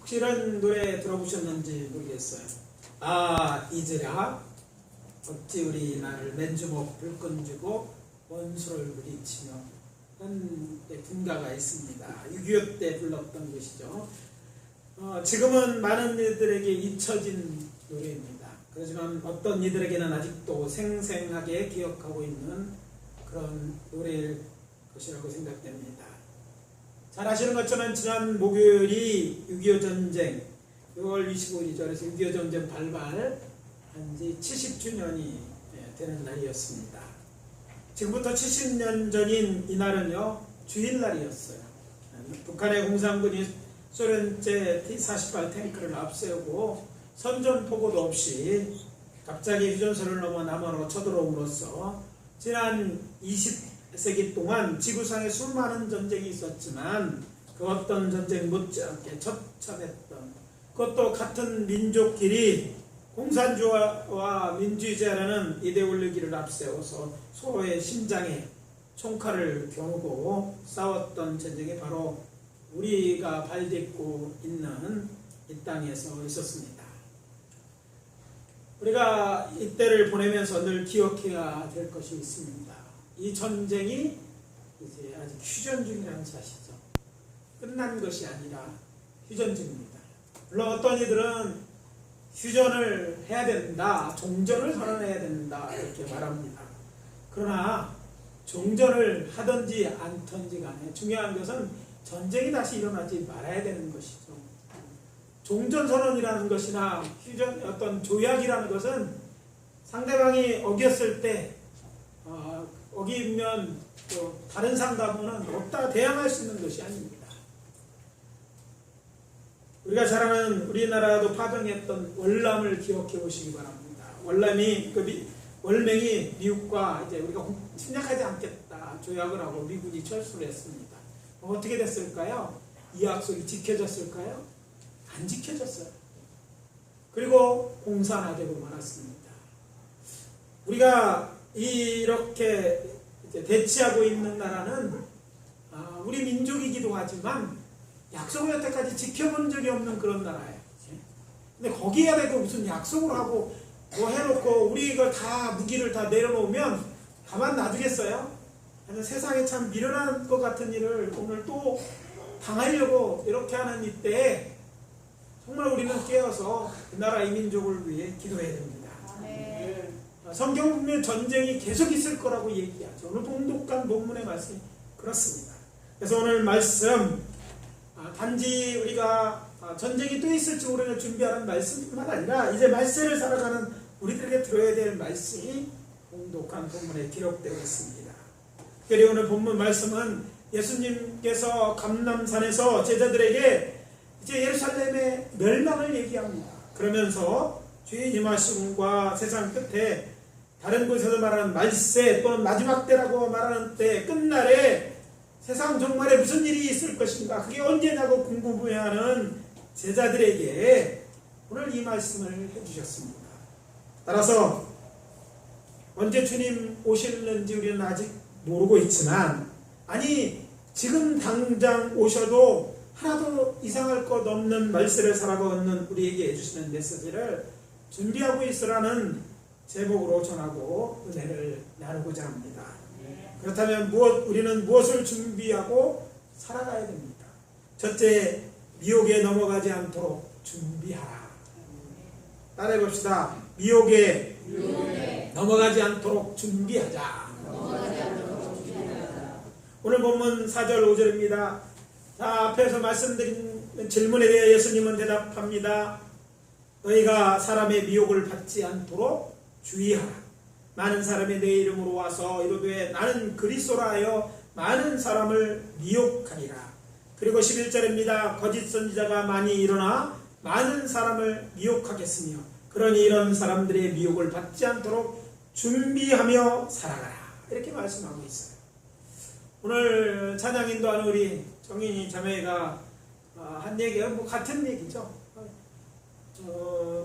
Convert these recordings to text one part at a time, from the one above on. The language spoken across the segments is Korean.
혹시 이런 노래 들어보셨는지 모르겠어요. 아 이제라 어찌 우리 나를 맨주먹 불끈 쥐고 원수를 부딪히며 하는 군가가 있습니다. 6.25 때 불렀던 것이죠. 지금은 많은 이들에게 잊혀진 노래입니다. 그렇지만 어떤 이들에게는 아직도 생생하게 기억하고 있는 그런 노래일 것이라고 생각됩니다. 잘 아시는 것처럼 지난 목요일이 6.25 전쟁 6월 25일이죠. 그래서 6.25 전쟁 발발한 지 70주년이 되는 날이었습니다. 지금부터 70년 전인 이날은요 주일날이었어요. 북한의 공산군이 소련제 T-48 탱크를 앞세우고 선전포고도 없이 갑자기 휴전선을 넘어 남한으로 쳐들어옴으로써 지난 20세기 동안 지구상에 수많은 전쟁이 있었지만 그 어떤 전쟁 못지않게 처참했던 그것도 같은 민족끼리 공산주의와 민주주의자라는 이데올로기를 앞세워서 서로의 심장에 총칼을 겨누고 싸웠던 전쟁이 바로 우리가 발딛고 있는 이 땅에서 있었습니다. 우리가 이때를 보내면서 늘 기억해야 될 것이 있습니다. 이 전쟁이 이제 아직 휴전 중이라는 사실이죠. 끝난 것이 아니라 휴전 중입니다. 물론 어떤 이들은 휴전을 해야 된다, 종전을 선언해야 된다 이렇게 말합니다. 그러나 종전을 하든지 않든지 간에 중요한 것은 전쟁이 다시 일어나지 말아야 되는 것이죠. 종전선언이라는 것이나 휴전 어떤 조약이라는 것은 상대방이 어겼을 때 어기면 또 다른 상담은 없다 대항할 수 있는 것이 아닙니다. 우리가 잘 아는 우리나라도 파병했던 월남을 기억해 보시기 바랍니다. 월맹이 미국과 이제 우리가 침략하지 않겠다 조약을 하고 미군이 철수를 했습니다. 어떻게 됐을까요? 이 약속이 지켜졌을까요? 안 지켜졌어요. 그리고 공산화되고 말았습니다. 우리가 이렇게 대치하고 있는 나라는 우리 민족이기도 하지만 약속을 여태까지 지켜본 적이 없는 그런 나라예요. 근데 거기에 대고 무슨 약속을 하고 뭐 해놓고 우리 이걸 다 무기를 다 내려놓으면 가만 놔두겠어요? 세상에 참 미련한 것 같은 일을 오늘 또 당하려고 이렇게 하는 이때에 정말 우리는 깨어서 그 나라 이 민족을 위해 기도해야 됩니다. 성경 보면 전쟁이 계속 있을 거라고 얘기하죠. 오늘 봉독한 본문의 말씀이 그렇습니다. 그래서 오늘 말씀 단지 우리가 전쟁이 또 있을지 모르는 준비하는 말씀뿐만 아니라 이제 말세를 살아가는 우리들에게 들어야 될 말씀이 봉독한 본문에 기록되어 있습니다. 그리고 오늘 본문 말씀은 예수님께서 감람산에서 제자들에게 이제 예루살렘의 멸망을 얘기합니다. 그러면서 주의 임하심과 세상 끝에 다른 곳에서 말하는 말세 또는 마지막 때라고 말하는 때 끝날에 세상 종말에 무슨 일이 있을 것인가 그게 언제냐고 궁금해하는 제자들에게 오늘 이 말씀을 해주셨습니다. 따라서 언제 주님 오실는지 우리는 아직 모르고 있지만 아니 지금 당장 오셔도 하나도 이상할 것 없는 말세를 살아가는 우리에게 해주시는 메시지를 준비하고 있으라는 제목으로 전하고 은혜를 나누고자 합니다. 그렇다면 우리는 무엇을 준비하고 살아가야 됩니까? 첫째, 미혹에 넘어가지 않도록 준비하라. 따라해 봅시다. 미혹에 넘어가지 않도록 준비하자. 오늘 본문 4절 5절입니다. 자, 앞에서 말씀드린 질문에 대해 예수님은 대답합니다. 너희가 사람의 미혹을 받지 않도록 주의하라. 많은 사람이 내 이름으로 와서 이르되 나는 그리스도라 하여 많은 사람을 미혹하리라. 그리고 11절입니다. 거짓 선지자가 많이 일어나 많은 사람을 미혹하겠으며 그러니 이런 사람들의 미혹을 받지 않도록 준비하며 살아가라. 이렇게 말씀하고 있어요. 오늘 찬양 인도하는 우리 정인이 자매가 한 얘기가 뭐 같은 얘기죠.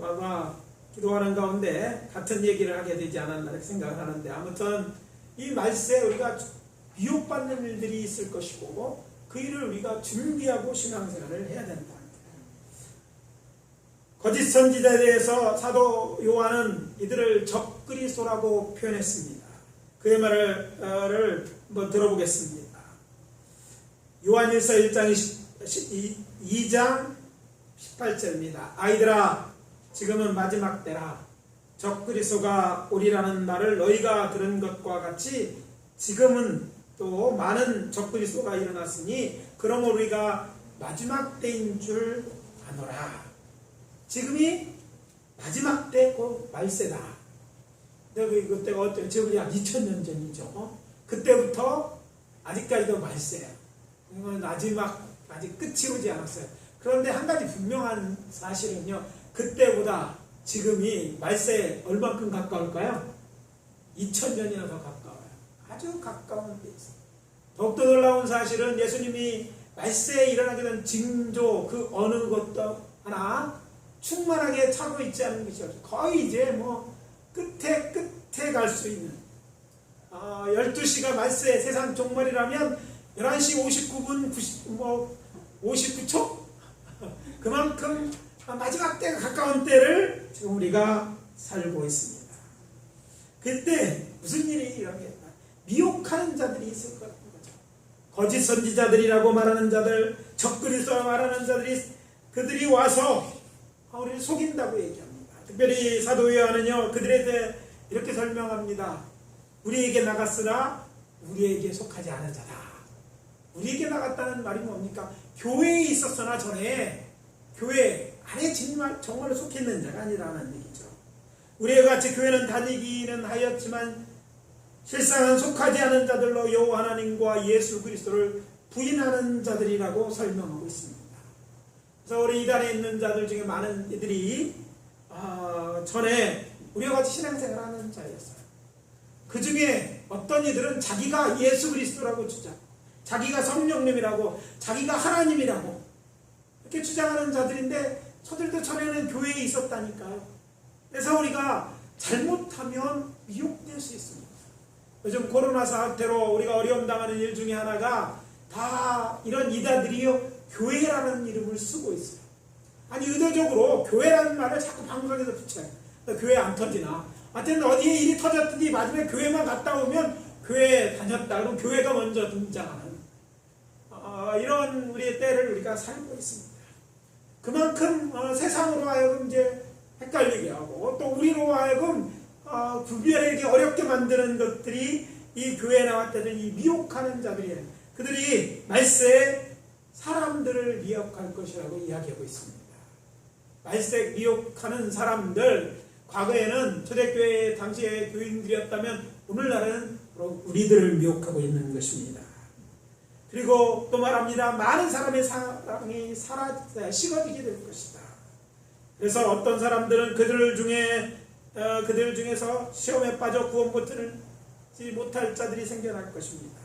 아마 기도하는 가운데 같은 얘기를 하게 되지 않았나 생각을 하는데 아무튼 이 말세에 우리가 미혹받는 일들이 있을 것이고 그 일을 우리가 준비하고 신앙생활을 해야 된다. 거짓 선지자에 대해서 사도 요한은 이들을 적그리스도라고 표현했습니다. 그의 말을 한번 들어보겠습니다. 요한일서 2장 18절입니다. 아이들아, 지금은 마지막 때라. 적그리스도가 오리라는 말을 너희가 들은 것과 같이 지금은 또 많은 적그리스도가 일어났으니 그러므로 우리가 마지막 때인 줄 아노라. 지금이 마지막 때고 말세다. 그때가 어때요? 지금 약 2000년 전이죠. 그때부터 아직까지도 말세야. 마지막 아직 끝이 오지 않았어요. 그런데 한 가지 분명한 사실은요, 그때보다 지금이 말세에 얼마큼 가까울까요? 2000년이나 더 가까워요. 아주 가까운 데 있어요. 더욱더 놀라운 사실은 예수님이 말세에 일어나게 된 징조 그 어느 것도 하나 충만하게 차고 있지 않은 것이 없어요. 거의 이제 뭐 끝에 갈 수 있는 12시가 말세 세상 종말이라면 11시 59분 59초 그만큼 마지막 때가 가까운 때를 지금 우리가 살고 있습니다. 그때 무슨 일이 일어나겠나? 미혹하는 자들이 있을 거라는 거죠. 거짓 선지자들이라고 말하는 자들, 적그리스도라고 말하는 자들이 그들이 와서 우리를 속인다고 얘기합니다. 특별히 사도 요한은요, 그들에 대해 이렇게 설명합니다. 우리에게 나갔으나 우리에게 속하지 않은 자다. 우리에게 나갔다는 말이 뭡니까? 교회에 있었으나 전에 교회 안에 정말로 속해 있는 자가 아니라는 얘기죠. 우리와 같이 교회는 다니기는 하였지만 실상은 속하지 않은 자들로 여호와 하나님과 예수 그리스도를 부인하는 자들이라고 설명하고 있습니다. 그래서 우리 이단에 있는 자들 중에 많은 이들이 전에 우리와 같이 신앙생활하는 자였어요. 그 중에 어떤 이들은 자기가 예수 그리스도라고 주장, 자기가 성령님이라고, 자기가 하나님이라고 이렇게 주장하는 자들인데 저들도 전에는 교회에 있었다니까요. 그래서 우리가 잘못하면 미혹될 수 있습니다. 요즘 코로나 사태로 우리가 어려움 당하는 일 중에 하나가 다 이런 이단들이요, 교회라는 이름을 쓰고 있어요. 아니 의도적으로 교회라는 말을 자꾸 방송에서 붙여요. 교회 안 터지나? 하여튼 어디에 일이 터졌든지 마지막에 교회만 갔다 오면 교회에 다녔다. 그럼 교회가 먼저 등장하는 이런 우리의 때를 우리가 살고 있습니다. 그만큼 세상으로 하여금 이제 헷갈리게 하고 또 우리로 하여금 구별하기 어렵게 만드는 것들이 이 교회에 나왔다는 이 미혹하는 자들이에요. 그들이 말세에 사람들을 미혹할 것이라고 이야기하고 있습니다. 말세 미혹하는 사람들, 과거에는 초대교회 당시의 교인들이었다면 오늘날은 우리들을 미혹하고 있는 것입니다. 그리고 또 말합니다. 많은 사람의 사랑이 식어지게 될 것이다. 그래서 어떤 사람들은 그들 중에서 시험에 빠져 구원 못할 자들이 생겨날 것입니다.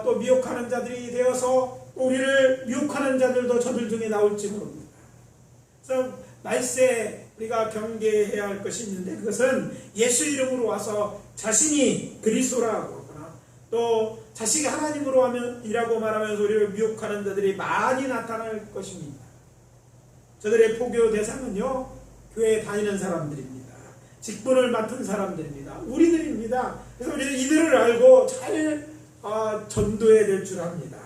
또 미혹하는 자들이 되어서 우리를 미혹하는 자들도 저들 중에 나올지 모릅니다. 그래서 말세에 우리가 경계해야 할 것이 있는데 그것은 예수 이름으로 와서 자신이 그리스도라고 하거나 또 자식이 하나님이라고 말하면서 우리를 미혹하는 자들이 많이 나타날 것입니다. 저들의 포교 대상은요, 교회에 다니는 사람들입니다. 직분을 맡은 사람들입니다. 우리들입니다. 그래서 우리는 이들을 알고 잘 전도해야 될 줄 압니다.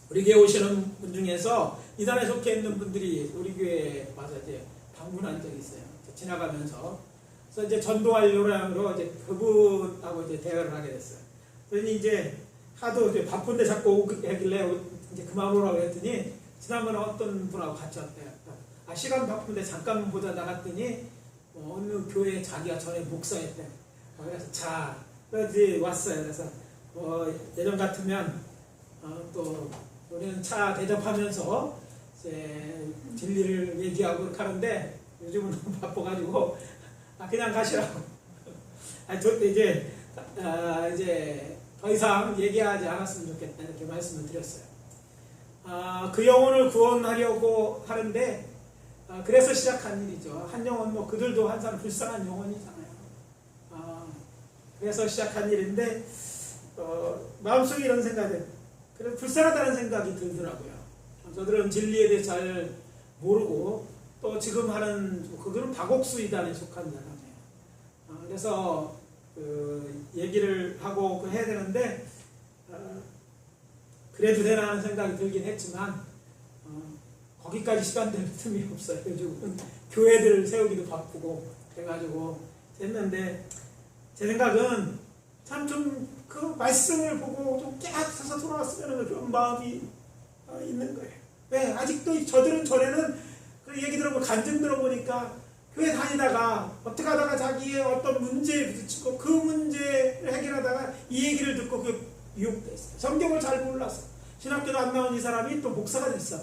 우리 교회 오시는 분 중에서 이단에 속해 있는 분들이 우리 교회에 와서 이제 방문한 적이 있어요. 지나가면서. 그래서 이제 전도하려고 이제 그분하고 이제 대화를 하게 됐어요. 그러니 이제 하도 이제 바쁜데 자꾸 오길래 이제 그만 오라고 했더니 지난번에 어떤 분하고 같이 왔대요. 시간 바쁜데 잠깐 보자 나갔더니 어느 교회에 자기가 전에 목사였대. 그래서 그래서 왔어요. 그래서 예전 같으면 또 우리는 차 대접하면서 이제 진리를 얘기하고 그렇게 하는데 요즘은 너무 바빠가지고 그냥 가시라고. 이제 더 이상 얘기하지 않았으면 좋겠다 이렇게 말씀을 드렸어요. 그 영혼을 구원하려고 하는데 그래서 시작한 일이죠. 한 영혼 그들도 항상 불쌍한 영혼이잖아요. 그래서 시작한 일인데 마음속에 이런 생각이 불쌍하다는 생각이 들더라고요. 저들은 진리에 대해 잘 모르고 또 지금 하는 그거는 박옥수 이단에 속한 사람이에요. 그래서 그 얘기를 하고 해야 되는데 그래도 되나 하는 생각이 들긴 했지만 거기까지 시간 될 틈이 없어요. 요즘은 교회들 세우기도 바쁘고 해가지고 했는데 제 생각은 참 좀 그 말씀을 보고 좀 깨악해서 돌아왔으면 그런 마음이 있는 거예요. 왜? 아직도 저들은 전에는 그 얘기 들어보고 간증 들어보니까 교회 다니다가 어떻게 하다가 자기의 어떤 문제에 부딪히고 그 문제를 해결하다가 이 얘기를 듣고 그 유혹됐어요. 성경을 잘 몰랐어. 신학교도 안 나온 이 사람이 또 목사가 됐어.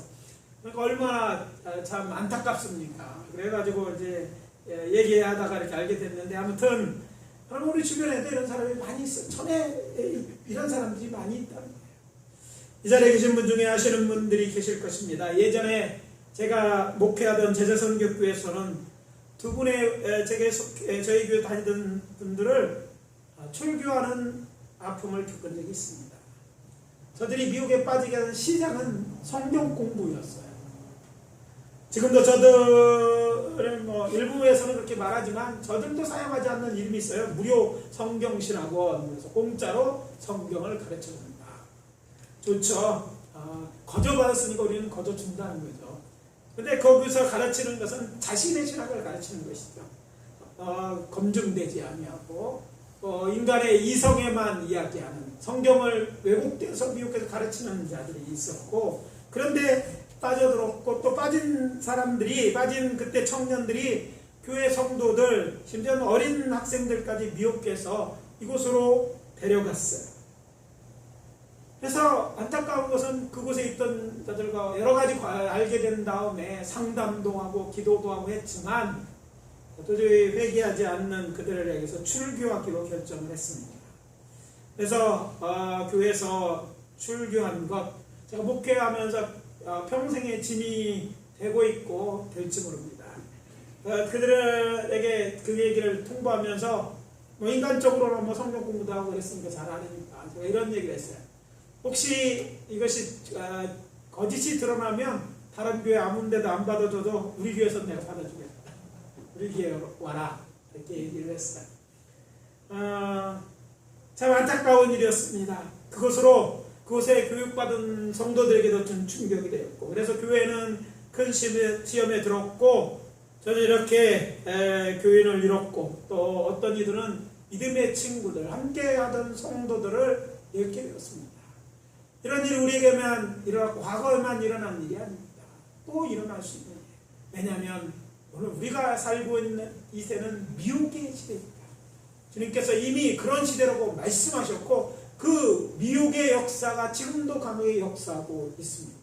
그러니까 얼마나 참 안타깝습니까? 그래가지고 이제 얘기하다가 이렇게 알게 됐는데 아무튼 우리 주변에도 이런 사람이 많이 있어. 전에 이런 사람들이 많이 있다는 거예요. 이 자리에 계신 분 중에 아시는 분들이 계실 것입니다. 예전에 제가 목회하던 제자선교교회에서는 두 분의 저희 교회 다니던 분들을 출교하는 아픔을 겪은 적이 있습니다. 저들이 미국에 빠지게 하는 시작은 성경 공부였어요. 지금도 저들은 일부에서는 그렇게 말하지만 저들도 사용하지 않는 이름이 있어요. 무료 성경신학원. 그래서 공짜로 성경을 가르쳐준다. 좋죠. 거저 받았으니까 우리는 거저 준다는 거죠. 근데 거기서 가르치는 것은 자신의 신학을 가르치는 것이죠. 검증되지 아니하고 인간의 이성에만 이야기하는 성경을 왜곡돼서 미국에서 가르치는 자들이 있었고 그런데 빠져들었고 또 빠진 사람들이 빠진 그때 청년들이 교회 성도들 심지어는 어린 학생들까지 미혹해서 이곳으로 데려갔어요. 그래서 안타까운 것은 그곳에 있던 자들과 여러 가지 알게 된 다음에 상담도 하고 기도도 하고 했지만 도저히 회개하지 않는 그들에게서 출교하기로 결정을 했습니다. 그래서 교회에서 출교한 것 제가 목회하면서 평생의 짐이 되고 있고 될지 모릅니다. 그들에게 그 얘기를 통보하면서 인간적으로는 성경 공부도 하고 그랬으니까 잘 아니니까 제가 이런 얘기를 했어요. 혹시 이것이 거짓이 드러나면 다른 교회 아무 데도 안 받아줘도 우리 교회에서 내가 받아주겠다. 우리 교회 와라. 이렇게 얘기를 했어요. 참 안타까운 일이었습니다. 그곳에 교육받은 성도들에게도 좀 충격이 되었고 그래서 교회는 큰 시험에 들었고 저는 이렇게 교인을 잃었고 또 어떤 이들은 믿음의 친구들 함께하던 성도들을 잃게 되었습니다. 이런 일이 우리에게만 일어났고 과거에만 일어난 일이 아닙니다. 또 일어날 수 있는 일이에요. 왜냐하면 오늘 우리가 살고 있는 이 세는 미혹의 시대입니다. 주님께서 이미 그런 시대라고 말씀하셨고 그 미혹의 역사가 지금도 강하게 역사하고 있습니다.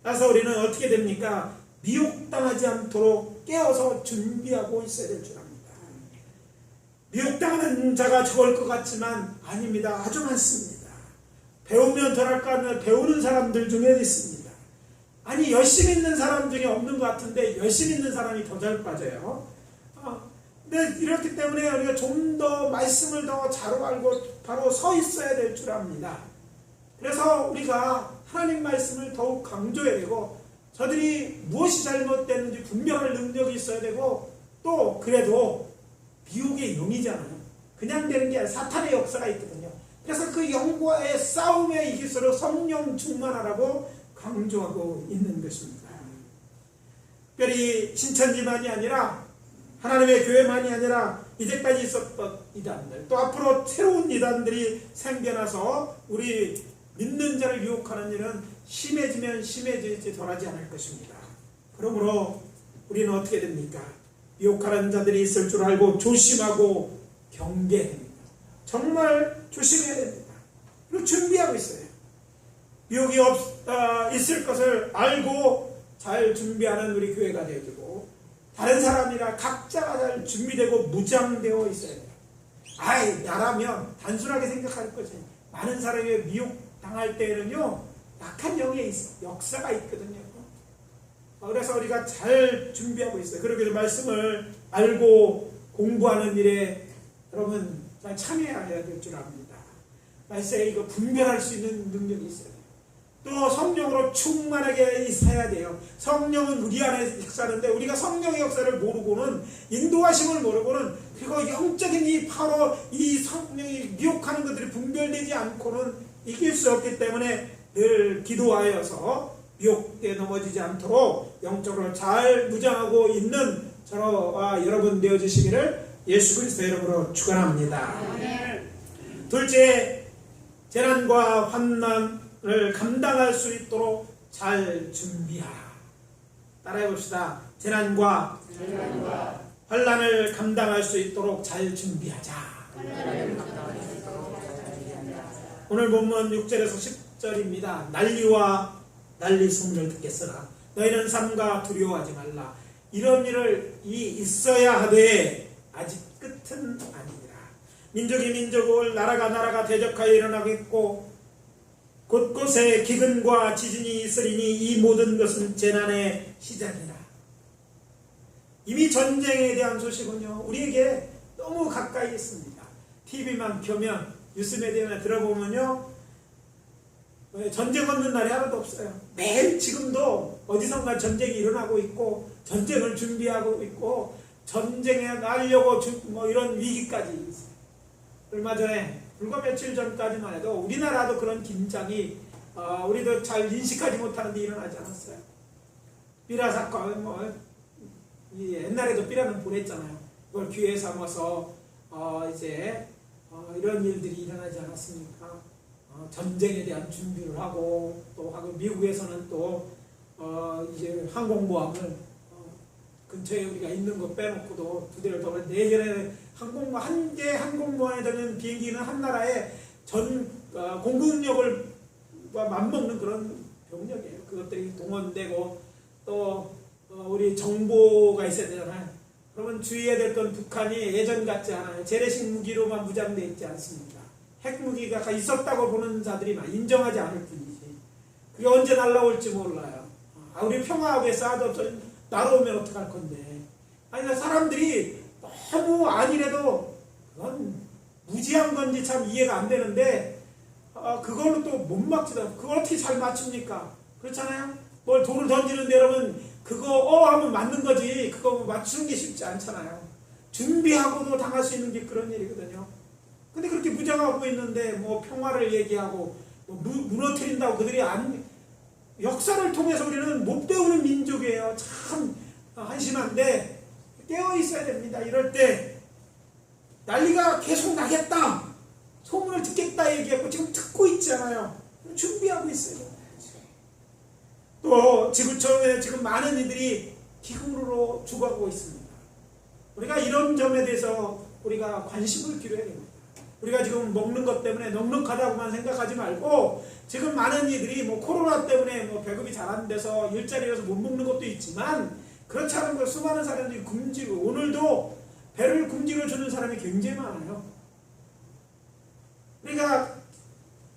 그래서 우리는 어떻게 됩니까? 미혹당하지 않도록 깨어서 준비하고 있어야 될 줄 압니다. 미혹당하는 자가 적을 것 같지만 아닙니다. 아주 많습니다. 배우면 덜할까 하면 배우는 사람들 중에 있습니다. 아니 열심히 있는 사람 중에 없는 것 같은데 열심히 있는 사람이 더 잘 빠져요. 근데 이렇기 때문에 우리가 좀 더 말씀을 더 잘 알고 바로 서 있어야 될 줄 압니다. 그래서 우리가 하나님 말씀을 더욱 강조해야 되고 저들이 무엇이 잘못됐는지 분별할 능력이 있어야 되고 또 그래도 미혹의 영이잖아요. 그냥 되는 게 아니라 사탄의 역사가 있거든요. 그래서 그 영과의 싸움에 이길수록 성령 충만하라고 강조하고 있는 것입니다. 특별히 신천지만이 아니라 하나님의 교회만이 아니라 이제까지 있었던 이단들 또 앞으로 새로운 이단들이 생겨나서 우리 믿는 자를 유혹하는 일은 심해지면 심해지지 덜하지 않을 것입니다. 그러므로 우리는 어떻게 됩니까? 유혹하는 자들이 있을 줄 알고 조심하고 경계해야 됩니다. 정말 조심해야 됩니다. 그리고 준비하고 있어요. 유혹이 있을 것을 알고 잘 준비하는 우리 교회가 되어지고 다른 사람이라 각자가 잘 준비되고 무장되어 있어야 돼요. 나라면 단순하게 생각할 거지. 많은 사람이 미혹당할 때에는요 약한 영의 역사가 있거든요. 그래서 우리가 잘 준비하고 있어요. 그리고 말씀을 알고 공부하는 일에 여러분 잘 참여해야 될 줄 압니다. 말씀에 이거 분별할 수 있는 능력이 있어요. 또 성령으로 충만하게 있어야 돼요. 성령은 우리 안에 역사하는데 우리가 성령의 역사를 모르고는 인도하심을 모르고는 그리고 영적인 이 바로 이 성령이 미혹하는 것들이 분별되지 않고는 이길 수 없기 때문에 늘 기도하여서 미혹에 넘어지지 않도록 영적으로 잘 무장하고 있는 저와 여러분 되어주시기를 예수 그리스도의 이름으로 축원합니다. 둘째, 재난과 환난을 감당할 수 있도록 잘 준비하라. 따라해 봅시다. 재난과 환난을 감당할 수 있도록 잘 준비하자. 오늘 본문 6절에서 10절입니다. 난리와 난리 소문을 듣겠으나 너희는 삼가 두려워하지 말라. 이런 일을 있어야 하되 아직 끝은 아니니라. 민족이 민족을 나라가 대적하여 일어나겠고 곳곳에 기근과 지진이 있으리니 이 모든 것은 재난의 시작이라. 이미 전쟁에 대한 소식은요 우리에게 너무 가까이 있습니다. TV만 켜면 뉴스메디어에 들어보면요 전쟁 없는 날이 하나도 없어요. 매일 지금도 어디선가 전쟁이 일어나고 있고 전쟁을 준비하고 있고 전쟁에 나려고 이런 위기까지 있어요. 얼마 전에 불과 며칠 전까지만 해도 우리나라도 그런 긴장이 우리도 잘 인식하지 못하는데 일어나지 않았어요. 삐라 사건 옛날에도 삐라는 보냈잖아요. 그걸 기회 삼아서 이런 일들이 일어나지 않았습니까? 전쟁에 대한 준비를 하고 또 미국에서는 또 이제 항공모함을 근처에 우리가 있는 거 빼놓고도 두 대를 더 네 개의 한 개 항공모함에 되는 비행기는 한 나라의 전 공급력을 맞먹는 그런 병력이에요. 그것들이 동원되고 또 우리 정보가 있어야 되잖아요. 그러면 주의해야 될 건 북한이 예전 같지 않아요. 재래식 무기로만 무장되어 있지 않습니다. 핵무기가 있었다고 보는 자들이 인정하지 않을 뿐이지. 그게 언제 날라올지 몰라요. 우리 평화하게 쌓아뒀더니 날아오면 어떡할 건데. 아니 사람들이 너무 아니래도 그건 무지한 건지 참 이해가 안 되는데 그걸로 또 못 막지도. 그걸 어떻게 잘 맞춥니까? 그렇잖아요. 뭘 돌을 던지는데 여러분 그거 하면 맞는 거지 그거 맞추는 게 쉽지 않잖아요. 준비하고도 당할 수 있는 게 그런 일이거든요. 근데 그렇게 무장하고 있는데 평화를 얘기하고 무너뜨린다고 그들이 역사를 통해서 우리는 못 배우는 민족이에요. 참 한심한데 깨어 있어야 됩니다. 이럴 때 난리가 계속 나겠다, 소문을 듣겠다 얘기하고 지금 듣고 있잖아요. 준비하고 있어요. 또 지구촌에 지금 많은 이들이 기근으로 죽어가고 있습니다. 우리가 이런 점에 대해서 우리가 관심을 기울여야 됩니다. 우리가 지금 먹는 것 때문에 넉넉하다고만 생각하지 말고 지금 많은 이들이 코로나 때문에 배급이 잘 안 돼서 일자리여서 못 먹는 것도 있지만 그렇지 않은 것 수많은 사람들이 굶지고 오늘도 배를 굶지러 주는 사람이 굉장히 많아요. 우리가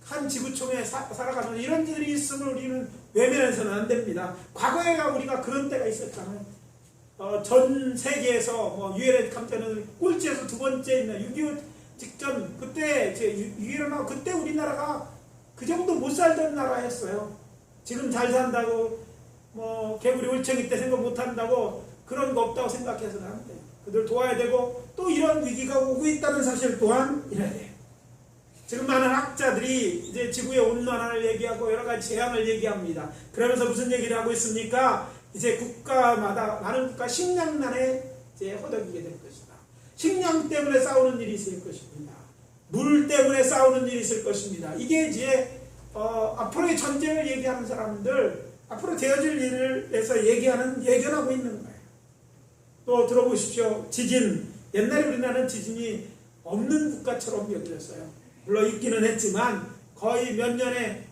한 지구촌에 살아가면 이런 일이 있으면 우리는 외면해서는 안 됩니다. 과거에 우리가 그런 때가 있었잖아요. 전 세계에서 유엔의 감자는 꼴찌에서 두 번째 있는 6.25 직전 그때 유엔하고 그때 우리나라가 그 정도 못 살던 나라였어요. 지금 잘 산다고 개구리 올챙이 때 생각 못 한다고 그런 거 없다고 생각해서는 안 돼요. 그들 도와야 되고 또 이런 위기가 오고 있다는 사실 또한 이래야 돼요. 지금 많은 학자들이 이제 지구의 온난화를 얘기하고 여러 가지 재앙을 얘기합니다. 그러면서 무슨 얘기를 하고 있습니까? 이제 국가마다 많은 국가 식량난에 이제 허덕이게 될 것이다. 식량 때문에 싸우는 일이 있을 것입니다. 물 때문에 싸우는 일이 있을 것입니다. 이게 이제 앞으로의 전쟁을 얘기하는 사람들, 앞으로 되어질 일을 해서 예견하고 있는 거예요. 또 들어보십시오. 지진. 옛날에 우리나라는 지진이 없는 국가처럼 여겨졌어요. 물론 있기는 했지만 거의 몇 년에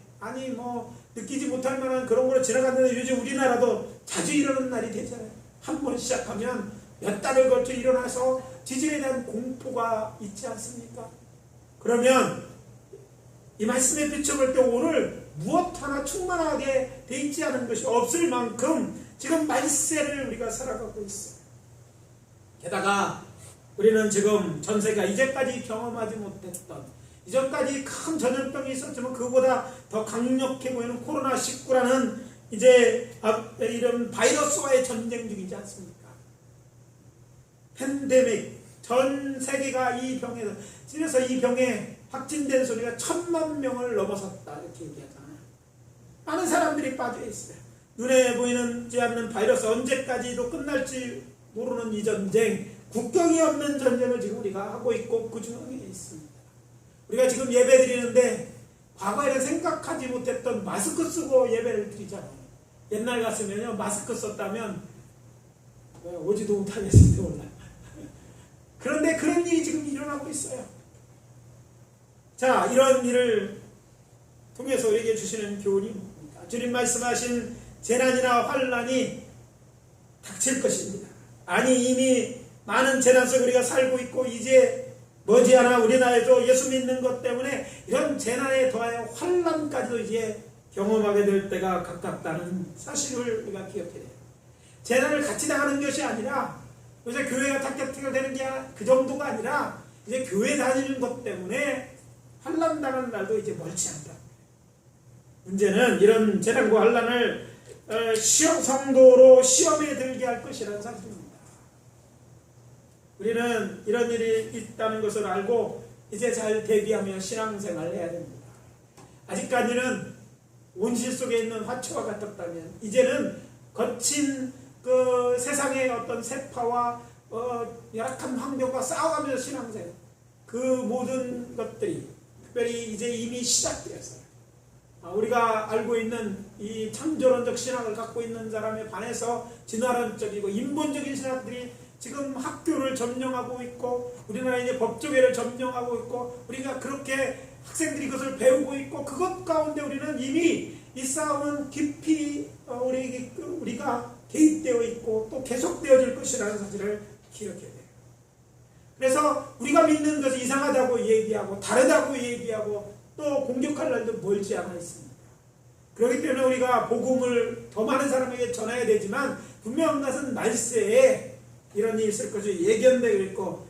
느끼지 못할 만한 그런 걸로 지나갔는데 요즘 우리나라도 자주 일어나는 날이 되잖아요. 한 번 시작하면 몇 달을 걸쳐 일어나서 지진에 대한 공포가 있지 않습니까? 그러면 이 말씀에 비춰볼 때 오늘 무엇 하나 충만하게 돼 있지 않은 것이 없을 만큼 지금 말세를 우리가 살아가고 있어요. 게다가 우리는 지금 전세가 이제까지 경험하지 못했던 이전까지 큰 전염병이 있었지만 그보다 더 강력해 보이는 코로나19라는 이제 이런 바이러스와의 전쟁 중이지 않습니까? 팬데믹, 전 세계가 이 병에, 그래서 이 병에 확진된 소리가 1000만 명을 넘어섰다 이렇게 얘기하잖아요. 많은 사람들이 빠져 있어요. 눈에 보이지 않는 바이러스, 언제까지도 끝날지 모르는 이 전쟁, 국경이 없는 전쟁을 지금 우리가 하고 있고 그 중에 있습니다. 우리가 지금 예배 드리는데 과거에는 생각하지 못했던 마스크 쓰고 예배를 드리잖아요. 옛날 같으면요, 마스크 썼다면 오지도 못하겠는데 몰라요. 그런데 그런 일이 지금 일어나고 있어요. 자, 이런 일을 통해서 우리에게 주시는 교훈이 뭡니까? 주님 말씀하신 재난이나 환란이 닥칠 것입니다. 아니, 이미 많은 재난 속에 우리가 살고 있고 이제 머지않아 우리나라에도 예수 믿는 것 때문에 이런 재난에 더하여 환란까지도 이제 경험하게 될 때가 가깝다는 사실을 우리가 기억해야 돼요. 재난을 같이 당하는 것이 아니라 요새 교회가 타겟팅을 되는 게 그 정도가 아니라 이제 교회 다니는 것 때문에 환란 당하는 날도 이제 멀지 않다. 문제는 이런 재난과 환란을 성도로 시험에 들게 할 것이라는 사실입니다. 우리는 이런 일이 있다는 것을 알고 이제 잘 대비하며 신앙생활을 해야 됩니다. 아직까지는 온실 속에 있는 화초와 같았다면 이제는 거친 그 세상의 어떤 세파와 열악한 환경과 싸워가면서 신앙생활, 그 모든 것들이 특별히 이제 이미 시작되었어요. 우리가 알고 있는 이 창조론적 신학을 갖고 있는 사람에 반해서 진화론적이고 인본적인 신학들이 지금 학교를 점령하고 있고 우리나라 이제 법조계를 점령하고 있고 우리가 그렇게 학생들이 그것을 배우고 있고 그것 가운데 우리는 이미 이 싸움은 깊이 우리가 개입되어 있고 또 계속되어질 것이라는 사실을 기억해야 돼요. 그래서 우리가 믿는 것이 이상하다고 얘기하고 다르다고 얘기하고 또 공격할 날도 멀지 않아 있습니다. 그렇기 때문에 우리가 복음을 더 많은 사람에게 전해야 되지만 분명한 것은 말세에 이런 일이 있을 것이 예견되고 있고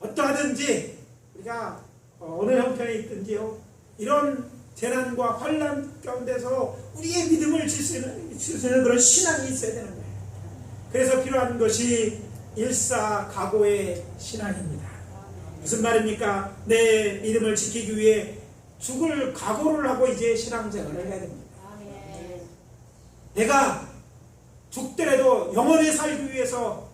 어떠하든지 우리가 어느 형편에 있든지요 이런 재난과 환란 가운데서 우리의 믿음을 질 수 있는 그런 신앙이 있어야 되는 거예요. 그래서 필요한 것이 일사각오의 신앙입니다. 무슨 말입니까? 내 믿음을 지키기 위해 죽을 각오를 하고 이제 신앙생활을 해야 됩니다. 내가 죽더라도 영원히 살기 위해서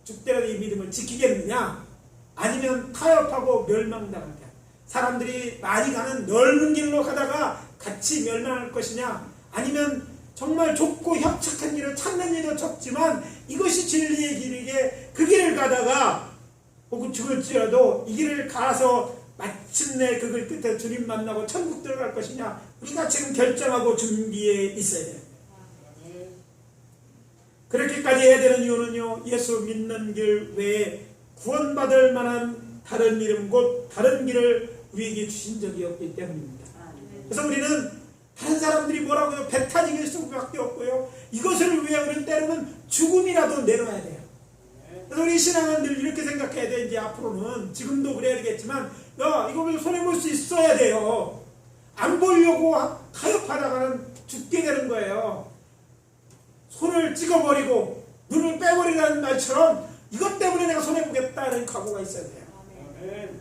죽더라도 이 믿음을 지키겠느냐? 아니면 타협하고 멸망당하냐? 사람들이 많이 가는 넓은 길로 가다가 같이 멸망할 것이냐? 아니면 정말 좁고 협착한 길을 찾는 일도 적지만 이것이 진리의 길이기에 그 길을 가다가 혹은 죽을지라도 이 길을 가서 마침내 그 길 끝에 주님 만나고 천국 들어갈 것이냐? 우리가 지금 결정하고 준비해 있어야 돼요. 그렇게까지 해야 되는 이유는요, 예수 믿는 길 외에 구원받을 만한 다른 이름 곧 다른 길을 우리에게 주신 적이 없기 때문입니다. 그래서 우리는 다른 사람들이 뭐라고 해요? 배 타지길 수밖에 없고요. 이것을 위해 우리는 때로는 죽음이라도 내려야 돼요. 그래서 우리 신앙은 늘 이렇게 생각해야 돼. 이제 앞으로는 지금도 그래야 되겠지만 이걸 손해볼 수 있어야 돼요. 안 보려고 타협하다가는 죽게 되는 거예요. 손을 찍어버리고 눈을 빼버리라는 말처럼 이것 때문에 내가 손해보겠다는 각오가 있어야 돼요. 아멘.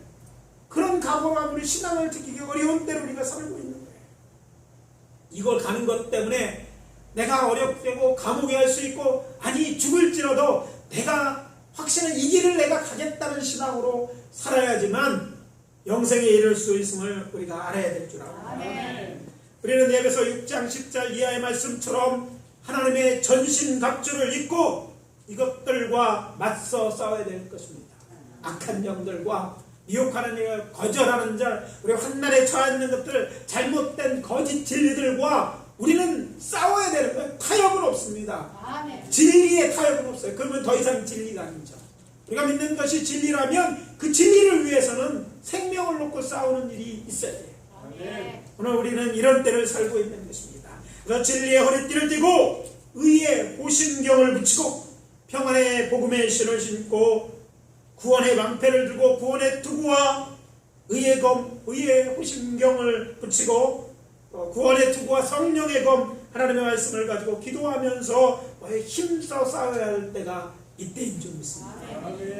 그런 각오가 우리 신앙을 지키기 어려운 때로 우리가 살고 있는 거예요. 이걸 가는 것 때문에 내가 어렵고 감옥에 갈 수 있고 아니 죽을지라도 내가 확신은 이 길을 내가 가겠다는 신앙으로 살아야지만 영생에 이를 수 있음을 우리가 알아야 될 줄 압니다. 우리는 에베소 6장 10절 이하의 말씀처럼 하나님의 전신갑주를 입고 이것들과 맞서 싸워야 될 것입니다. 악한 영들과 미혹하는 일, 거절하는 자, 우리 환난에 처해있는 것들, 잘못된 거짓 진리들과 우리는 싸워야 되는 거예요. 타협은 없습니다. 진리의 타협은 없어요. 그러면 더 이상 진리가 아니죠. 우리가 믿는 것이 진리라면 그 진리를 위해서는 생명을 놓고 싸우는 일이 있어야 돼요. 오늘 우리는 이런 때를 살고 있는 것입니다. 그래서 진리의 허리띠를 띠고 의의 호신경을 붙이고 평안의 복음의 신을 신고 구원의 방패를 들고 구원의 투구와 의의 검, 의의 호심경을 붙이고 구원의 투구와 성령의 검, 하나님의 말씀을 가지고 기도하면서 힘써 싸워야 할 때가 이때인 줄 믿습니다.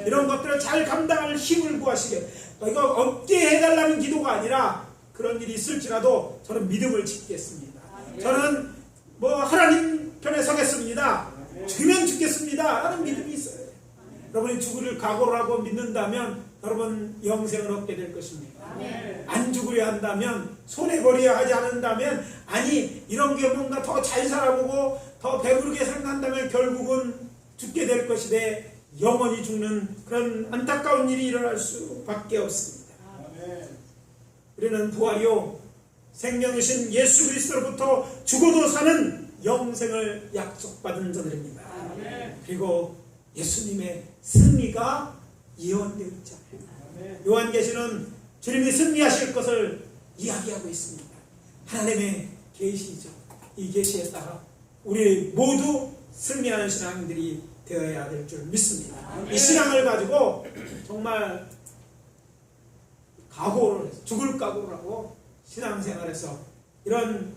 이런 것들을 잘 감당할 힘을 구하시게, 이거 없게 해달라는 기도가 아니라 그런 일이 있을지라도 저는 믿음을 짓겠습니다. 저는 하나님 편에 서겠습니다. 죽으면 죽겠습니다 라는 믿음이 있어요. 여러분이 죽을 각오를 하고 믿는다면 여러분 영생을 얻게 될 것입니다. 안 죽으려 한다면, 손해버려야 하지 않는다면, 아니 이런 게 뭔가 더 잘 살아보고 더 배부르게 생각한다면 결국은 죽게 될 것이되 영원히 죽는 그런 안타까운 일이 일어날 수밖에 없습니다. 우리는 부활이요 생명이신 예수 그리스도로부터 죽어도 사는 영생을 약속받은 자들입니다. 그리고 예수님의 승리가 예언되어 있잖아요. 요한계시는 주님이 승리하실 것을 이야기하고 있습니다. 하나님의 계시죠. 이 계시에 따라 우리 모두 승리하는 신앙들이 되어야 될 줄 믿습니다. 이 신앙을 가지고 정말 각오를 해서, 죽을 각오를 하고 신앙생활에서 이런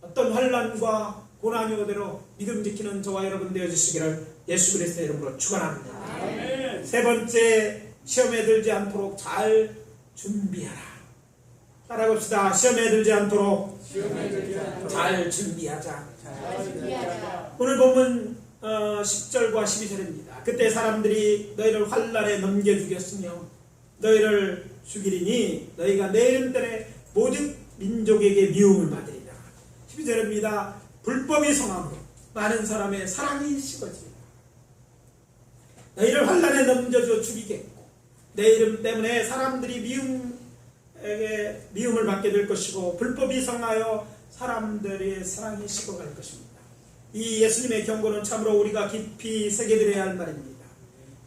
어떤 환난과 고난이 오대로 믿음 지키는 저와 여러분 되어주시기를 예수 그리스도의 이름으로 축원합니다. 세 번째, 시험에 들지 않도록 잘 준비하라. 따라봅시다. 시험에 들지 않도록 잘 준비하자. 오늘 본문 10절과 12절입니다. 그때 사람들이 너희를 환난에 넘겨 죽였으며 너희를 죽이리니 너희가 내 이름 때문에 모든 민족에게 미움을 받으리라. 12절입니다. 불법이 성함으로 많은 사람의 사랑이 식어지리라. 너희를 환난에 넘겨줘 죽이겠고 내 이름 때문에 사람들이 미움을 받게 될 것이고 불법이 성하여 사람들의 사랑이 식어갈 것입니다. 이 예수님의 경고는 참으로 우리가 깊이 새겨들어야 할 말입니다.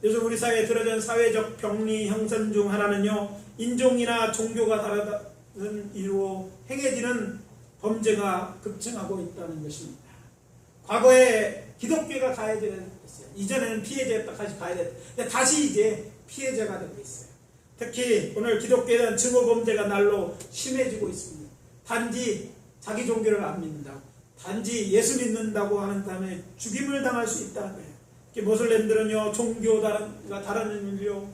요즘 우리 사회에 들어진 사회적 병리 형성 중 하나는요, 인종이나 종교가 다르다는 이유로 행해지는 범죄가 급증하고 있다는 것입니다. 과거에 기독교가 가해자가 됐어요. 이전에는 피해자였다 다시 가해자였다. 다시 이제 피해자가 되고 있어요. 특히 오늘 기독교에 대한 증오범죄가 날로 심해지고 있습니다. 단지 자기 종교를 안 믿는다고, 단지 예수 믿는다고 하는 다음에 죽임을 당할 수 있다는 거예요. 특히 모슬렘들은요, 종교가 다른 이유로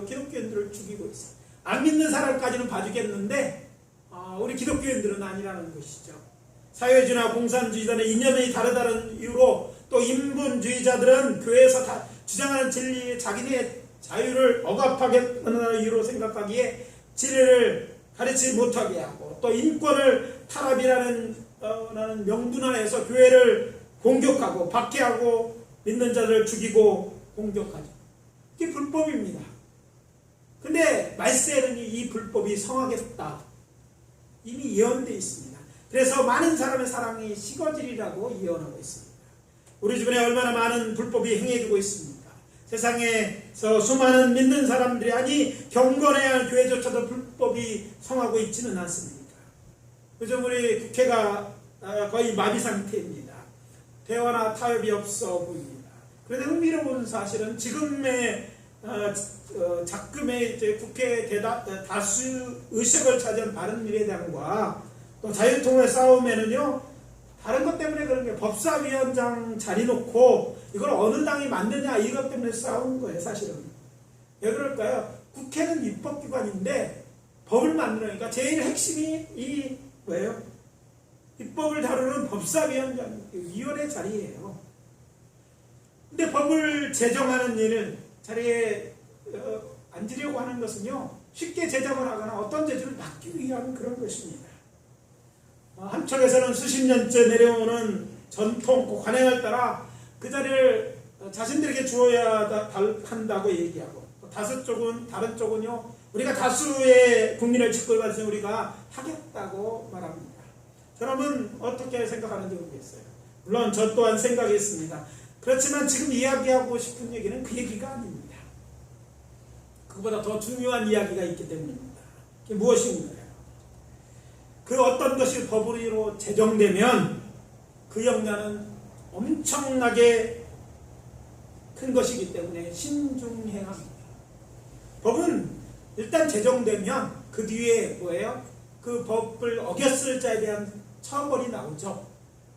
기독교인들을 죽이고 있어요. 안 믿는 사람까지는 봐주겠는데 우리 기독교인들은 아니라는 것이죠. 사회주의나 공산주의자는 이념이 다르다는 이유로, 또 인본주의자들은 교회에서 다 주장하는 진리에 자기네 자유를 억압하겠다는 이유로 생각하기에 진리를 가르치지 못하게 하고, 또 인권을 탄압이라는 명분 하에서 교회를 공격하고 박해하고 믿는 자들을 죽이고 공격하죠. 이게 불법입니다. 근데 말세는 이 불법이 성하겠다 이미 예언되어 있습니다. 그래서 많은 사람의 사랑이 식어지리라고 예언하고 있습니다. 우리 주변에 얼마나 많은 불법이 행해지고 있습니까? 세상에서 수많은 믿는 사람들이, 아니 경건해야 할 교회조차도 불법이 성하고 있지는 않습니까? 요즘 우리 국회가 거의 마비 상태입니다. 대화나 타협이 없어 보입니다. 그런데 흥미로운 사실은 지금의 작금의 이제 국회 다수 의석을 차지한 바른미래당과 또 자유통일 싸움에는요, 다른 것 때문에 그런 게 법사위원장 자리 놓고 이걸 어느 당이 만드냐 이것 때문에 싸우는 거예요. 사실은 왜 그럴까요? 국회는 입법기관인데 법을 만들으니까 제일 핵심이 이 뭐예요? 입법을 다루는 법사위원장 위원회 자리예요. 근데 법을 제정하는 일을 자리에 앉으려고 하는 것은요, 쉽게 제정을 하거나 어떤 제도를 막기 위한 그런 것입니다. 한쪽에서는 수십 년째 내려오는 전통 관행을 따라 그 자리를 자신들에게 주어야 한다고 얘기하고, 다른 쪽은요, 우리가 다수의 국민을 지켜가지고 우리가 하겠다고 말합니다. 여러분 어떻게 생각하는지 모르겠어요. 물론 저 또한 생각이 있습니다. 그렇지만 지금 이야기하고 싶은 얘기는 그 얘기가 아닙니다. 그보다 더 중요한 이야기가 있기 때문입니다. 그게 무엇인가요? 그 어떤 것이 법으로 제정되면 그 영향은 엄청나게 큰 것이기 때문에 신중해야 합니다. 법은 일단 제정되면 그 뒤에 뭐예요? 그 법을 어겼을 자에 대한 처벌이 나오죠.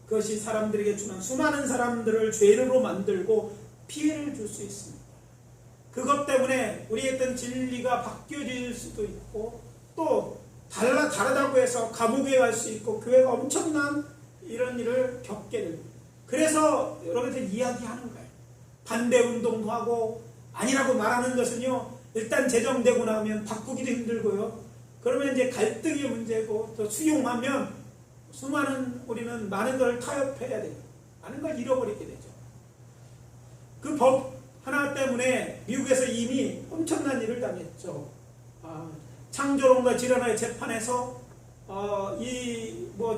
그것이 사람들에게 주는 수많은 사람들을 죄인으로 만들고 피해를 줄 수 있습니다. 그것 때문에 우리의 어떤 진리가 바뀌어질 수도 있고 또 다르다고 해서 감옥에 갈 수 있고 교회가 엄청난 이런 일을 겪게 됩니다. 그래서 여러분들 이야기하는 거예요. 반대 운동도 하고 아니라고 말하는 것은요, 일단 제정되고 나면 바꾸기도 힘들고요. 그러면 이제 갈등의 문제고 또 수용하면 우리는 많은 걸 타협해야 돼요. 많은 걸 잃어버리게 되죠. 그 법 하나 때문에 미국에서 이미 엄청난 일을 당했죠. 창조론과 질환의 재판에서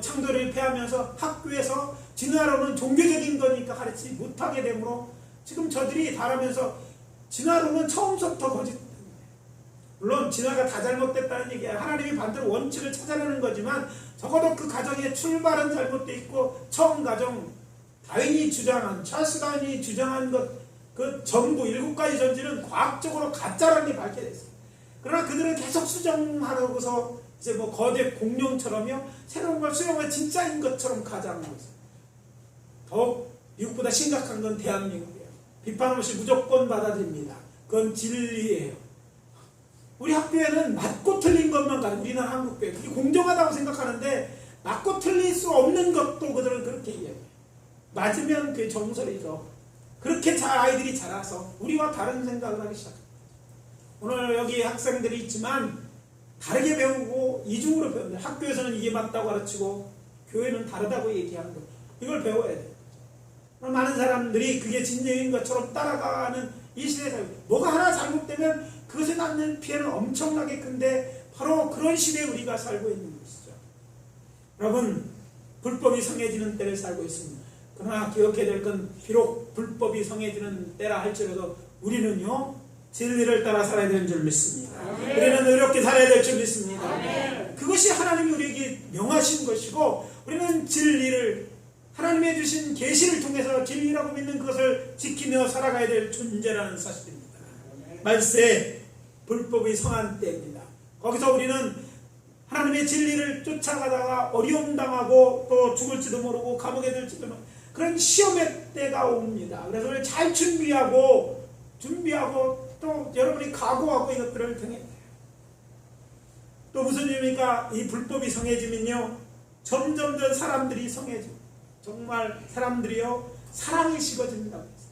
창조를 폐하면서 학교에서 진화론은 종교적인 거니까 가르치지 못하게 되므로 지금 저들이 말하면서 진화론은 처음부터 거짓. 물론 진화가 다 잘못됐다는 얘기야. 하나님이 반대로 원칙을 찾아내는 거지만 적어도 그 가정의 출발은 잘못되어 있고 처음 가정 찰스 다윈이 주장한 것 그 전부 7가지 전지는 과학적으로 가짜라는 게 밝혀졌어요. 그러나 그들은 계속 수정하려고서 이제 거대 공룡처럼요, 새로운 걸 수용할 진짜인 것처럼 가장하고 있어요. 더욱 미국보다 심각한 건 대한민국이에요. 비판 없이 무조건 받아들입니다. 그건 진리예요. 우리 학교에는 맞고 틀린 것만 가르쳐요. 우리나라 한국교회. 그게 공정하다고 생각하는데 맞고 틀릴 수 없는 것도 그들은 그렇게 얘기해요. 맞으면 그게 정설이죠. 그렇게 아이들이 자라서 우리와 다른 생각을 하기 시작합니다. 오늘 여기 학생들이 있지만 다르게 배우고 이중으로 배웁니다. 학교에서는 이게 맞다고 가르치고 교회는 다르다고 얘기하는 거. 이걸 배워야 돼요. 많은 사람들이 그게 진리인 것처럼 따라가는 이 시대에 뭐가 하나 잘못되면 그것에 낳는 피해는 엄청나게 큰데 바로 그런 시대에 우리가 살고 있는 것이죠. 여러분, 불법이 성해지는 때를 살고 있습니다. 그러나 기억해야 될 건 비록 불법이 성해지는 때라 할지라도 우리는요, 진리를 따라 살아야 되는 줄 믿습니다. 우리는 의롭게 살아야 될 줄 믿습니다. 그것이 하나님이 우리에게 명하신 것이고 우리는 진리를 하나님이 주신 계시를 통해서 진리라고 믿는 그것을 지키며 살아가야 될 존재라는 사실입니다. 말세 불법이 성한 때입니다. 거기서 우리는 하나님의 진리를 쫓아가다가 어려움 당하고 또 죽을지도 모르고 감옥에 들지도 모르고 그런 시험의 때가 옵니다. 그래서 우리 잘 준비하고 또 여러분이 각오하고 이것들을 통해 또 무슨 의미입니까? 이 불법이 성해지면요, 점점 더 사람들이 성해집니다. 정말 사람들이요, 사랑이 식어진다고 했어요.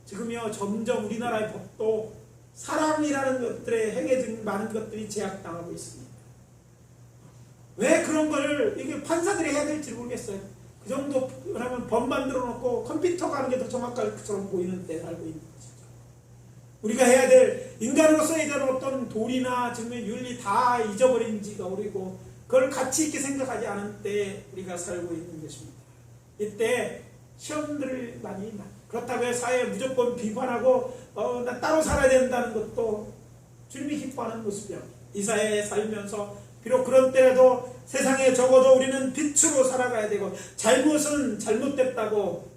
지금요, 점점 우리나라의 법도 사랑이라는 것들에 행해진 많은 것들이 제약당하고 있습니다. 왜 그런 거를 이게 판사들이 해야 될지 모르겠어요. 그 정도 그러면 법 만들어 놓고 컴퓨터가 하는 게 더 정확할 것처럼 보이는 때 살고 있는 것이죠. 우리가 해야 될 인간으로서 해야 될 어떤 도리나 지금의 윤리 다 잊어버린 지가 오래고 그걸 가치 있게 생각하지 않은 때 우리가 살고 있는 것입니다. 이때 시험들을 많이 그렇다고 해서 사회에 무조건 비판하고 나 따로 살아야 된다는 것도 주님이 기뻐하는 모습이야. 이 사회에 살면서 비록 그런 때라도 세상에 적어도 우리는 빛으로 살아가야 되고 잘못은 잘못됐다고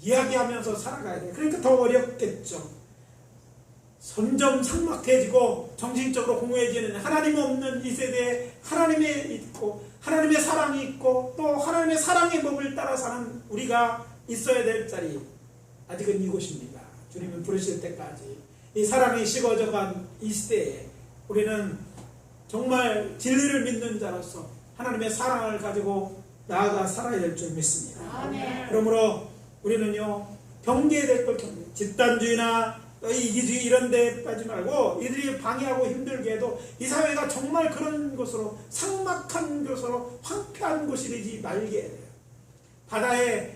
이야기하면서 살아가야 돼요. 그러니까 더 어렵겠죠. 점점 삭막해지고 정신적으로 공허해지는 하나님 없는 이 세대에 하나님의 있고 하나님의 사랑이 있고 또 하나님의 사랑의 법을 따라 사는 우리가 있어야 될 자리, 아직은 이곳입니다. 주님은 부르실 때까지 이 사랑이 식어져간 이 시대에 우리는 정말 진리를 믿는 자로서 하나님의 사랑을 가지고 나아가 살아야 될 줄 믿습니다. 아멘. 그러므로 우리는요, 경계해야 될 걸 경계. 집단주의나 이기주의 이런 데 빠지 말고 이들이 방해하고 힘들게 해도 이 사회가 정말 그런 곳으로 삭막한 곳으로 황폐한 곳이 되지 말게 해야 돼요. 바다에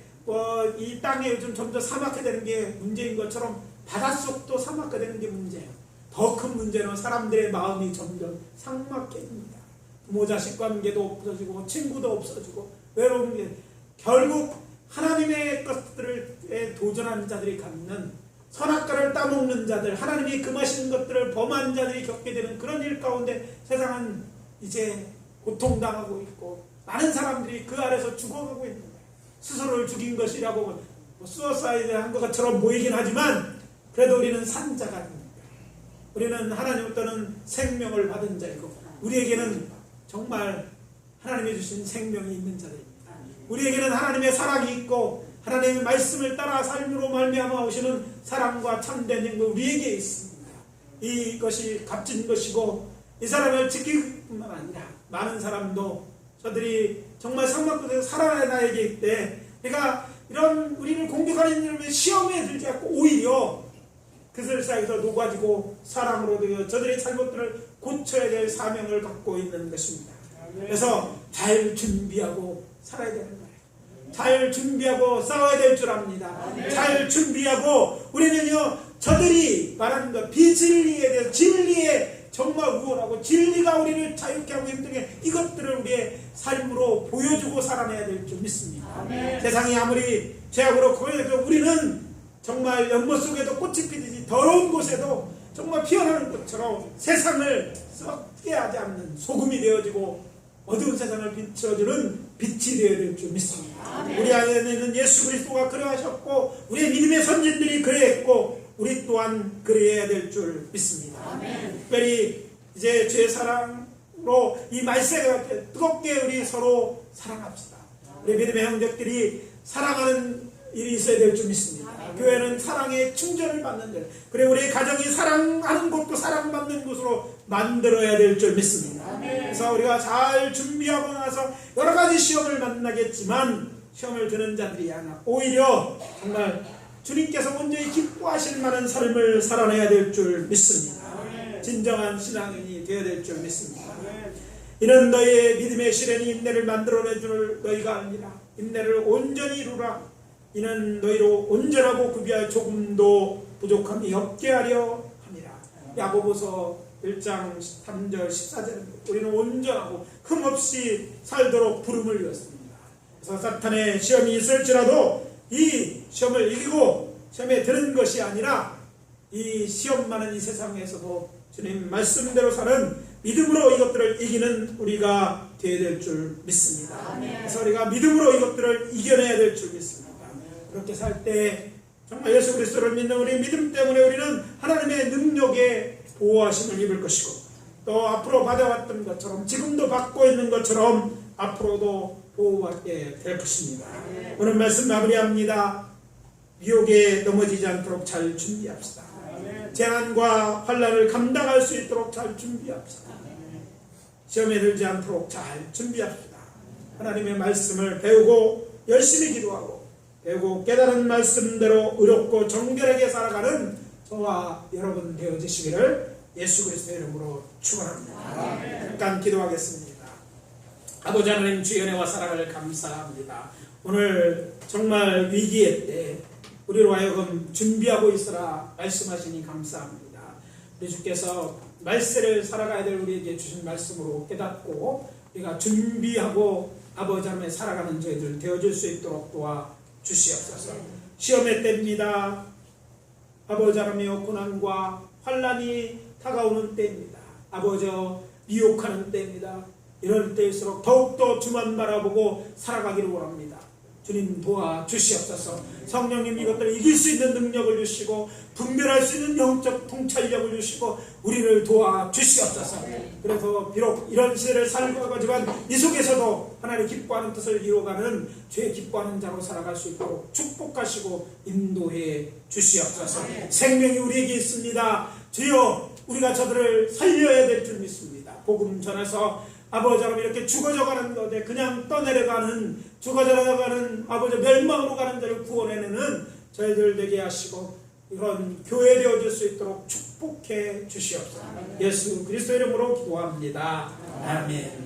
이 땅에 요즘 점점 사막화되는 게 문제인 것처럼 바닷속도 사막화되는 게 문제예요. 더 큰 문제는 사람들의 마음이 점점 삭막해집니다. 부모 자식 관계도 없어지고 친구도 없어지고 외로운 게 결국 하나님의 것들에 도전하는 자들이 갖는 선악과를 따먹는 자들, 하나님이 금하시는 것들을 범한 자들이 겪게 되는 그런 일 가운데 세상은 이제 고통당하고 있고 많은 사람들이 그 아래서 죽어가고 있는 거예요. 스스로를 죽인 것이라고 수어사이드 한 것처럼 보이긴 하지만 그래도 우리는 산 자가 아닙니다. 우리는 하나님부터는 생명을 받은 자이고 우리에게는 정말 하나님이 주신 생명이 있는 자들입니다. 우리에게는 하나님의 사랑이 있고 하나님의 말씀을 따라 삶으로 말미암아 오시는 사랑과 참된 행복 우리에게 있습니다. 이것이 값진 것이고 이 사람을 지킬 뿐만 아니라 많은 사람도 저들이 정말 상막도에서 살아나야 나에게 있대. 그러니까 이런 우리를 공격하는 이름의 시험에 들지 않고 오히려 그들 사이에서 녹아지고 사랑으로 되어 저들의 잘못들을 고쳐야 될 사명을 갖고 있는 것입니다. 그래서 잘 준비하고 살아야 되는 거예요. 잘 준비하고 싸워야 될 줄 압니다. 잘 준비하고 우리는요 저들이 말하는 것 비진리에 대해서 진리에 정말 우월하고 진리가 우리를 자유케 하고 힘들게 이것들을 우리의 삶으로 보여주고 살아내야 될 줄 믿습니다. 세상이 아무리 죄악으로 고여도 우리는 정말 연못 속에도 꽃이 피듯이 더러운 곳에도 정말 피어나는 것처럼 세상을 썩게 하지 않는 소금이 되어지고 어두운 세상을 비춰주는 빛이 되어야 될 줄 믿습니다. 우리 안에는 예수 그리스도가 그러하셨고 우리의 믿음의 선진들이 그래했고 우리 또한 그래야 될 줄 믿습니다. 특별히 이제 죄 사랑으로 이 말세가 뜨겁게 우리 서로 사랑합시다. 우리 믿음의 형제들이 사랑하는 일이 있어야 될 줄 믿습니다. 교회는 사랑의 충전을 받는 데 그리고 우리 가정이 사랑하는 곳도 사랑받는 곳으로 만들어야 될 줄 믿습니다. 그래서 우리가 잘 준비하고 나서 여러 가지 시험을 만나겠지만 시험을 드는 자들이 아니라 오히려 정말 주님께서 먼저 기뻐하실 만한 삶을 살아내야 될 줄 믿습니다. 진정한 신앙인이 되어야 될 줄 믿습니다. 이는 너희의 믿음의 시련이 인내를 만들어내 줄 너희가 아니라 인내를 온전히 이루라. 이는 너희로 온전하고 구비할 조금도 부족함이 없게 하려 함이라. 야고보서 1장 3절 14절 우리는 온전하고 흠없이 살도록 부름을 이었습니다. 그래서 사탄의 시험이 있을지라도 이 시험을 이기고 시험에 드는 것이 아니라 이 시험 많은 이 세상에서도 주님 말씀대로 사는 믿음으로 이것들을 이기는 우리가 되어야 될 줄 믿습니다. 그래서 우리가 믿음으로 이것들을 이겨내야 될 줄 믿습니다. 그렇게 살 때 정말 예수 그리스도를 믿는 우리 믿음 때문에 우리는 하나님의 능력에 보호하심을 입을 것이고 또 앞으로 받아왔던 것처럼 지금도 받고 있는 것처럼 앞으로도 보호받게 될 것입니다. 오늘 말씀 마무리합니다. 미혹에 넘어지지 않도록 잘 준비합시다. 재난과 환난을 감당할 수 있도록 잘 준비합시다. 시험에 들지 않도록 잘 준비합시다. 하나님의 말씀을 배우고 열심히 기도하고 배우고 깨달은 말씀대로 의롭고 정결하게 살아가는 저와 여러분 되어지시기를 예수 그리스도의 이름으로 축원합니다. 잠깐 기도하겠습니다. 아버지 하나님 주의 은혜와 사랑을 감사합니다. 오늘 정말 위기의 때 우리로 하여금 준비하고 있으라 말씀하시니 감사합니다. 우리 주께서 말세를 살아가야 될 우리에게 주신 말씀으로 깨닫고 우리가 준비하고 아버지 하나님의 살아가는 저희들 되어줄 수 있도록 도와 주시옵소서. 시험의 때입니다. 아버지 하나님의 고난과 환난이 다가오는 때입니다. 아버지 미혹하는 때입니다. 이럴 때일수록 더욱더 주만 바라보고 살아가기를 원합니다. 주님 도와주시옵소서. 성령님 이것들을 이길 수 있는 능력을 주시고 분별할 수 있는 영적 통찰력을 주시고 우리를 도와주시옵소서. 그래서 비록 이런 시대를 살고 가지만 이 속에서도 하나님 기뻐하는 뜻을 이루어가는 죄 기뻐하는 자로 살아갈 수 있도록 축복하시고 인도해 주시옵소서. 생명이 우리에게 있습니다. 주여 우리가 저들을 살려야 될 줄 믿습니다. 복음 전해서 아버지 하나님 이렇게 죽어져가는 것에 그냥 떠내려가는 죽어져가는 아버지 멸망으로 가는 자를 구원해내는 저희들 되게 하시고 이런 교회 되어질 수 있도록 축복해 주시옵소서. 예수 그리스도 이름으로 기도합니다. 아멘.